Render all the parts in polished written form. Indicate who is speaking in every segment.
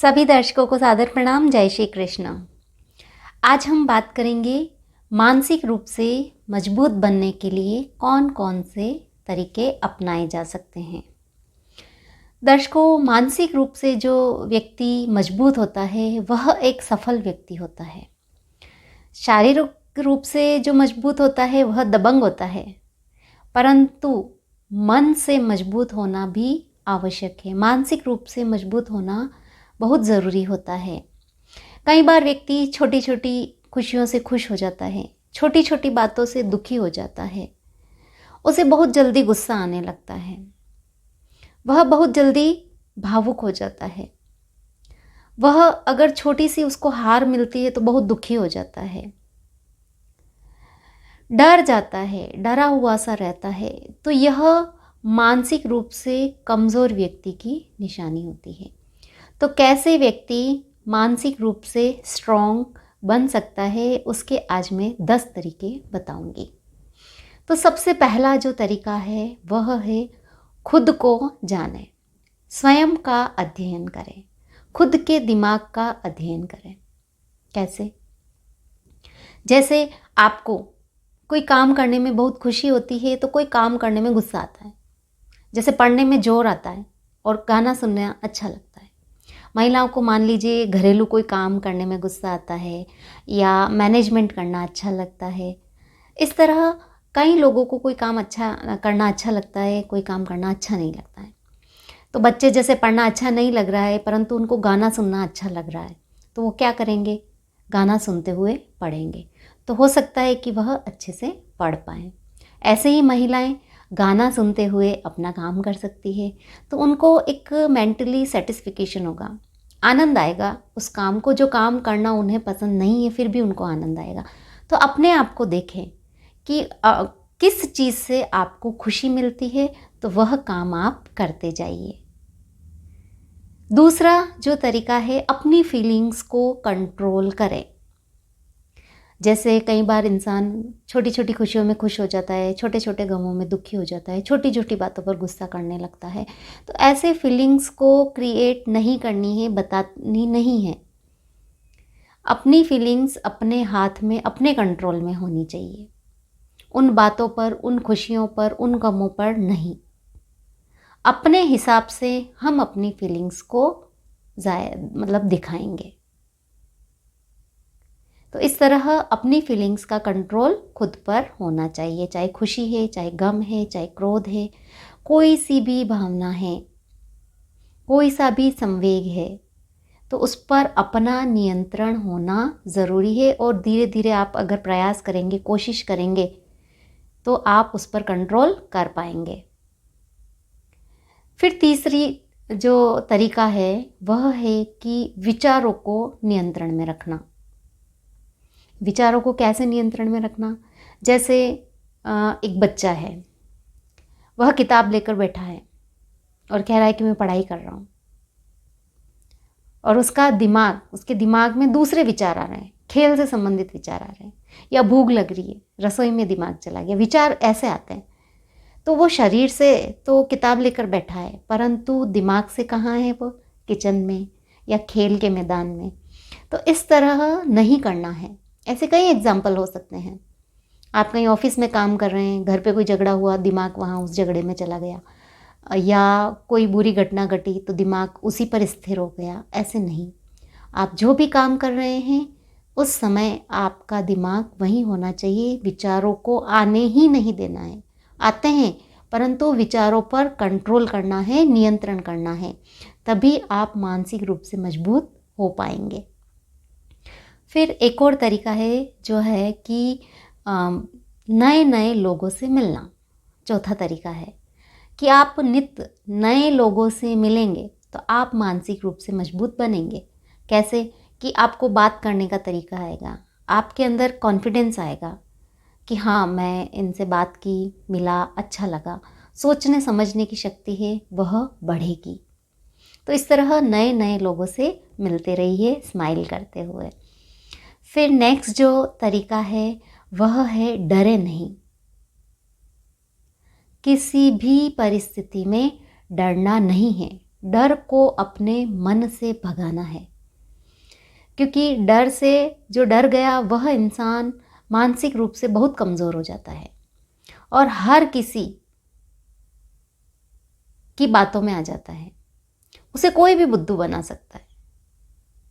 Speaker 1: सभी दर्शकों को सादर प्रणाम। जय श्री कृष्ण। आज हम बात करेंगे मानसिक रूप से मजबूत बनने के लिए कौन कौन से तरीके अपनाए जा सकते हैं। दर्शकों, मानसिक रूप से जो व्यक्ति मजबूत होता है वह एक सफल व्यक्ति होता है। शारीरिक रूप से जो मजबूत होता है वह दबंग होता है, परंतु मन से मजबूत होना भी आवश्यक है। मानसिक रूप से मजबूत होना बहुत ज़रूरी होता है। कई बार व्यक्ति छोटी छोटी खुशियों से खुश हो जाता है, छोटी छोटी बातों से दुखी हो जाता है, उसे बहुत जल्दी गुस्सा आने लगता है, वह बहुत जल्दी भावुक हो जाता है, वह अगर छोटी सी उसको हार मिलती है तो बहुत दुखी हो जाता है, डर जाता है, डरा हुआ सा रहता है। तो यह मानसिक रूप से कमज़ोर व्यक्ति की निशानी होती है। तो कैसे व्यक्ति मानसिक रूप से स्ट्रॉन्ग बन सकता है, उसके आज मैं 10 तरीके बताऊंगी। तो सबसे पहला जो तरीका है वह है खुद को जाने, स्वयं का अध्ययन करें, खुद के दिमाग का अध्ययन करें। कैसे? जैसे आपको कोई काम करने में बहुत खुशी होती है तो कोई काम करने में गुस्सा आता है। जैसे पढ़ने में जोर आता है और गाना सुनना अच्छा लगता है। महिलाओं को मान लीजिए घरेलू कोई काम करने में गुस्सा आता है या मैनेजमेंट करना अच्छा लगता है। इस तरह कई लोगों को कोई काम अच्छा करना अच्छा लगता है, कोई काम करना अच्छा नहीं लगता है। तो बच्चे जैसे पढ़ना अच्छा नहीं लग रहा है परंतु उनको गाना सुनना अच्छा लग रहा है, तो वो क्या करेंगे? गाना सुनते हुए पढ़ेंगे, तो हो सकता है कि वह अच्छे से पढ़ पाएँ। ऐसे ही महिलाएं गाना सुनते हुए अपना काम कर सकती है, तो उनको एक मेंटली सेटिस्फिकेशन होगा, आनंद आएगा उस काम को। जो काम करना उन्हें पसंद नहीं है फिर भी उनको आनंद आएगा। तो अपने आप को देखें कि किस चीज़ से आपको खुशी मिलती है, तो वह काम आप करते जाइए। दूसरा जो तरीका है, अपनी फीलिंग्स को कंट्रोल करें। जैसे कई बार इंसान छोटी छोटी खुशियों में खुश हो जाता है, छोटे छोटे गमों में दुखी हो जाता है, छोटी छोटी बातों पर गुस्सा करने लगता है। तो ऐसे फीलिंग्स को क्रिएट नहीं करनी है, बतानी नहीं है। अपनी फीलिंग्स अपने हाथ में, अपने कंट्रोल में होनी चाहिए। उन बातों पर, उन खुशियों पर, उन गमों पर नहीं। अपने हिसाब से हम अपनी फीलिंग्स को दिखाएंगे। तो इस तरह अपनी फीलिंग्स का कंट्रोल खुद पर होना चाहिए। चाहे खुशी है, चाहे गम है, चाहे क्रोध है, कोई सी भी भावना है, कोई सा भी संवेग है, तो उस पर अपना नियंत्रण होना ज़रूरी है। और धीरे धीरे आप अगर प्रयास करेंगे, कोशिश करेंगे, तो आप उस पर कंट्रोल कर पाएंगे। फिर तीसरी जो तरीका है वह है कि विचारों को नियंत्रण में रखना। विचारों को कैसे नियंत्रण में रखना? जैसे एक बच्चा है, वह किताब लेकर बैठा है और कह रहा है कि मैं पढ़ाई कर रहा हूँ, और उसके दिमाग में दूसरे विचार आ रहे हैं, खेल से संबंधित विचार आ रहे हैं, या भूख लग रही है, रसोई में दिमाग चला गया, विचार ऐसे आते हैं। तो वो शरीर से तो किताब लेकर बैठा है, परंतु दिमाग से कहाँ है? वो किचन में या खेल के मैदान में। तो इस तरह नहीं करना है। ऐसे कई एग्जाम्पल हो सकते हैं। आप कहीं ऑफिस में काम कर रहे हैं, घर पे कोई झगड़ा हुआ, दिमाग वहाँ उस झगड़े में चला गया, या कोई बुरी घटना घटी तो दिमाग उसी पर स्थिर हो गया। ऐसे नहीं। आप जो भी काम कर रहे हैं उस समय आपका दिमाग वहीं होना चाहिए। विचारों को आने ही नहीं देना है। आते हैं परंतु विचारों पर कंट्रोल करना है, नियंत्रण करना है, तभी आप मानसिक रूप से मजबूत हो पाएंगे। फिर एक और तरीका है जो है कि नए नए लोगों से मिलना। चौथा तरीका है कि आप नित्य नए लोगों से मिलेंगे तो आप मानसिक रूप से मजबूत बनेंगे। कैसे? कि आपको बात करने का तरीका आएगा, आपके अंदर कॉन्फिडेंस आएगा कि हाँ, मैं इनसे बात की, मिला, अच्छा लगा। सोचने समझने की शक्ति है वह बढ़ेगी। तो इस तरह नए नए लोगों से मिलते रहिए, स्माइल करते हुए। फिर नेक्स्ट जो तरीका है वह है डरे नहीं। किसी भी परिस्थिति में डरना नहीं है। डर को अपने मन से भगाना है, क्योंकि डर से जो डर गया वह इंसान मानसिक रूप से बहुत कमज़ोर हो जाता है और हर किसी की बातों में आ जाता है। उसे कोई भी बुद्धू बना सकता है।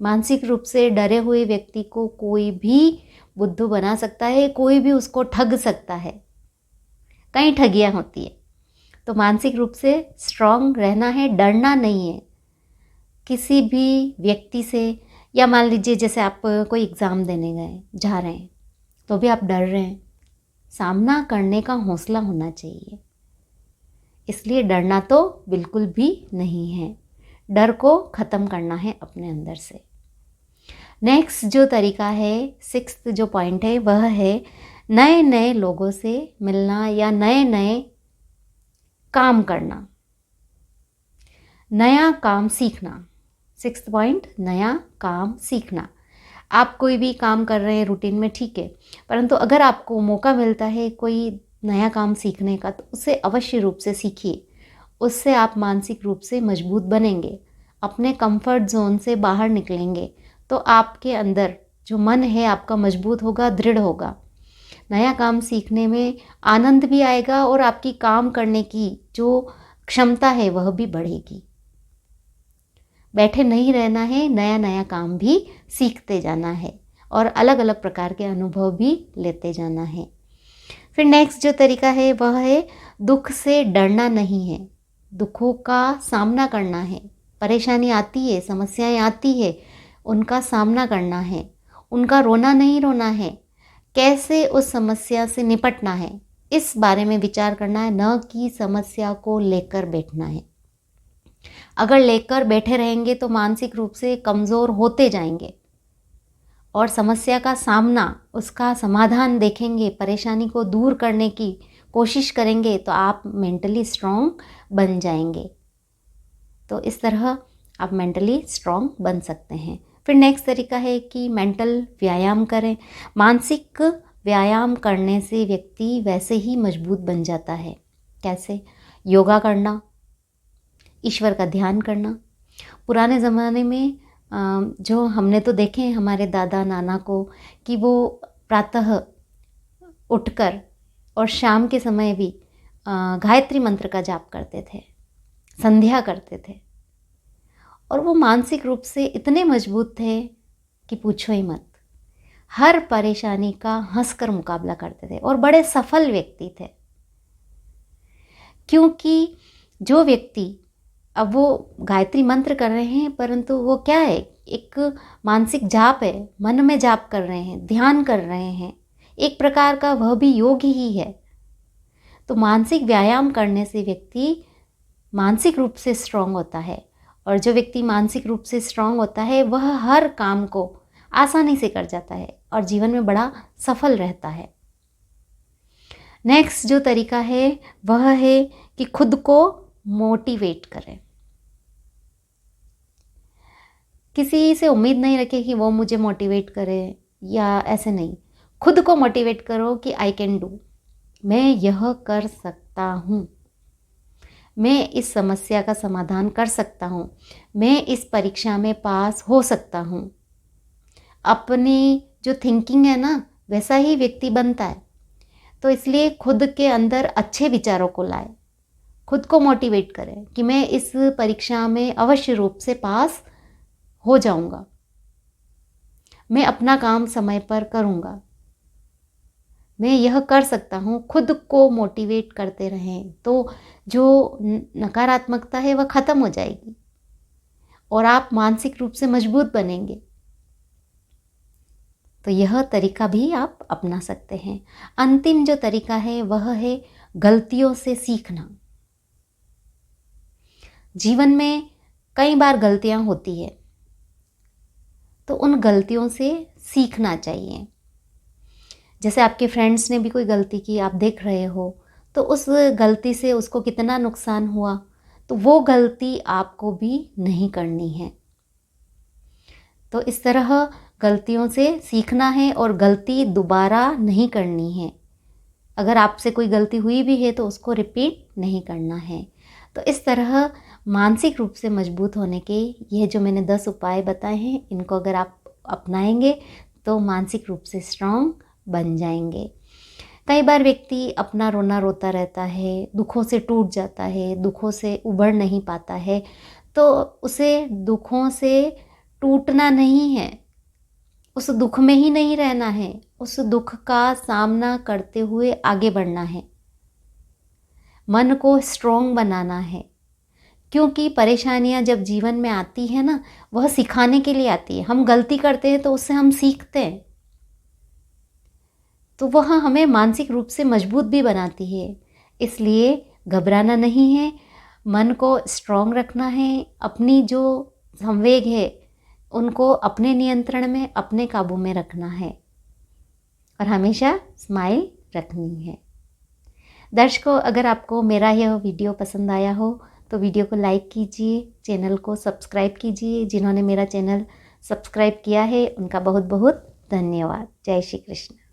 Speaker 1: मानसिक रूप से डरे हुए व्यक्ति को कोई भी बुद्धू बना सकता है, कोई भी उसको ठग सकता है। कई ठगियाँ होती है। तो मानसिक रूप से स्ट्रांग रहना है, डरना नहीं है किसी भी व्यक्ति से। या मान लीजिए जैसे आप कोई एग्ज़ाम देने गए जा रहे हैं तो भी आप डर रहे हैं, सामना करने का हौसला होना चाहिए। इसलिए डरना तो बिल्कुल भी नहीं है, डर को ख़त्म करना है अपने अंदर से। नेक्स्ट जो तरीका है, सिक्स्थ जो पॉइंट है वह है नए नए लोगों से मिलना या नए नए काम करना, नया काम सीखना। सिक्स्थ पॉइंट, नया काम सीखना। आप कोई भी काम कर रहे हैं रूटीन में, ठीक है, परंतु अगर आपको मौका मिलता है कोई नया काम सीखने का तो उसे अवश्य रूप से सीखिए। उससे आप मानसिक रूप से मजबूत बनेंगे, अपने कंफर्ट जोन से बाहर निकलेंगे, तो आपके अंदर जो मन है आपका मजबूत होगा, दृढ़ होगा। नया काम सीखने में आनंद भी आएगा और आपकी काम करने की जो क्षमता है वह भी बढ़ेगी। बैठे नहीं रहना है, नया नया काम भी सीखते जाना है और अलग अलग प्रकार के अनुभव भी लेते जाना है। फिर नेक्स्ट जो तरीका है वह है दुख से डरना नहीं है, दुखों का सामना करना है। परेशानी आती है, समस्याएं आती है, उनका सामना करना है, उनका रोना नहीं रोना है, कैसे उस समस्या से निपटना है इस बारे में विचार करना है, न कि समस्या को लेकर बैठना है। अगर लेकर बैठे रहेंगे तो मानसिक रूप से कमज़ोर होते जाएंगे और समस्या का सामना, उसका समाधान देखेंगे, परेशानी को दूर करने की कोशिश करेंगे तो आप मेंटली स्ट्रॉन्ग बन जाएंगे। तो इस तरह आप मेंटली स्ट्रॉन्ग बन सकते हैं। फिर नेक्स्ट तरीका है कि मेंटल व्यायाम करें। मानसिक व्यायाम करने से व्यक्ति वैसे ही मजबूत बन जाता है। कैसे? योगा करना, ईश्वर का ध्यान करना। पुराने ज़माने में जो हमने तो देखे हैं हमारे दादा नाना को कि वो प्रातः उठकर और शाम के समय भी गायत्री मंत्र का जाप करते थे, संध्या करते थे और वो मानसिक रूप से इतने मजबूत थे कि पूछो ही मत। हर परेशानी का हंसकर मुकाबला करते थे और बड़े सफल व्यक्ति थे। क्योंकि जो व्यक्ति, अब वो गायत्री मंत्र कर रहे हैं परंतु वो क्या है, एक मानसिक जाप है, मन में जाप कर रहे हैं, ध्यान कर रहे हैं, एक प्रकार का वह भी योग ही है। तो मानसिक व्यायाम करने से व्यक्ति मानसिक रूप से स्ट्रांग होता है और जो व्यक्ति मानसिक रूप से स्ट्रांग होता है वह हर काम को आसानी से कर जाता है और जीवन में बड़ा सफल रहता है। नेक्स्ट जो तरीका है वह है कि खुद को मोटिवेट करें। किसी से उम्मीद नहीं रखें कि वो मुझे मोटिवेट करे, या ऐसे नहीं, खुद को मोटिवेट करो कि आई कैन डू, मैं यह कर सकता हूँ, मैं इस समस्या का समाधान कर सकता हूँ, मैं इस परीक्षा में पास हो सकता हूँ। अपनी जो थिंकिंग है ना वैसा ही व्यक्ति बनता है। तो इसलिए खुद के अंदर अच्छे विचारों को लाए, खुद को मोटिवेट करें कि मैं इस परीक्षा में अवश्य रूप से पास हो जाऊंगा, मैं अपना काम समय पर करूंगा, मैं यह कर सकता हूँ। खुद को मोटिवेट करते रहें तो जो नकारात्मकता है वह ख़त्म हो जाएगी और आप मानसिक रूप से मजबूत बनेंगे। तो यह तरीका भी आप अपना सकते हैं। अंतिम जो तरीका है वह है गलतियों से सीखना। जीवन में कई बार गलतियां होती है तो उन गलतियों से सीखना चाहिए। जैसे आपके फ्रेंड्स ने भी कोई गलती की, आप देख रहे हो, तो उस गलती से उसको कितना नुकसान हुआ, तो वो गलती आपको भी नहीं करनी है। तो इस तरह गलतियों से सीखना है और गलती दोबारा नहीं करनी है। अगर आपसे कोई गलती हुई भी है तो उसको रिपीट नहीं करना है। तो इस तरह मानसिक रूप से मजबूत होने के ये जो मैंने 10 उपाय बताए हैं, इनको अगर आप अपनाएंगे तो मानसिक रूप से स्ट्रांग बन जाएंगे। कई बार व्यक्ति अपना रोना रोता रहता है, दुखों से टूट जाता है, दुखों से उबर नहीं पाता है, तो उसे दुखों से टूटना नहीं है, उस दुख में ही नहीं रहना है, उस दुख का सामना करते हुए आगे बढ़ना है, मन को स्ट्रॉन्ग बनाना है। क्योंकि परेशानियां जब जीवन में आती है ना, वह सिखाने के लिए आती है। हम गलती करते हैं तो उससे हम सीखते हैं, तो वह हमें मानसिक रूप से मजबूत भी बनाती है। इसलिए घबराना नहीं है, मन को स्ट्रॉन्ग रखना है, अपनी जो संवेग है उनको अपने नियंत्रण में, अपने काबू में रखना है और हमेशा स्माइल रखनी है। दर्शकों, अगर आपको मेरा यह वीडियो पसंद आया हो तो वीडियो को लाइक कीजिए, चैनल को सब्सक्राइब कीजिए। जिन्होंने मेरा चैनल सब्सक्राइब किया है उनका बहुत बहुत धन्यवाद। जय श्री कृष्ण।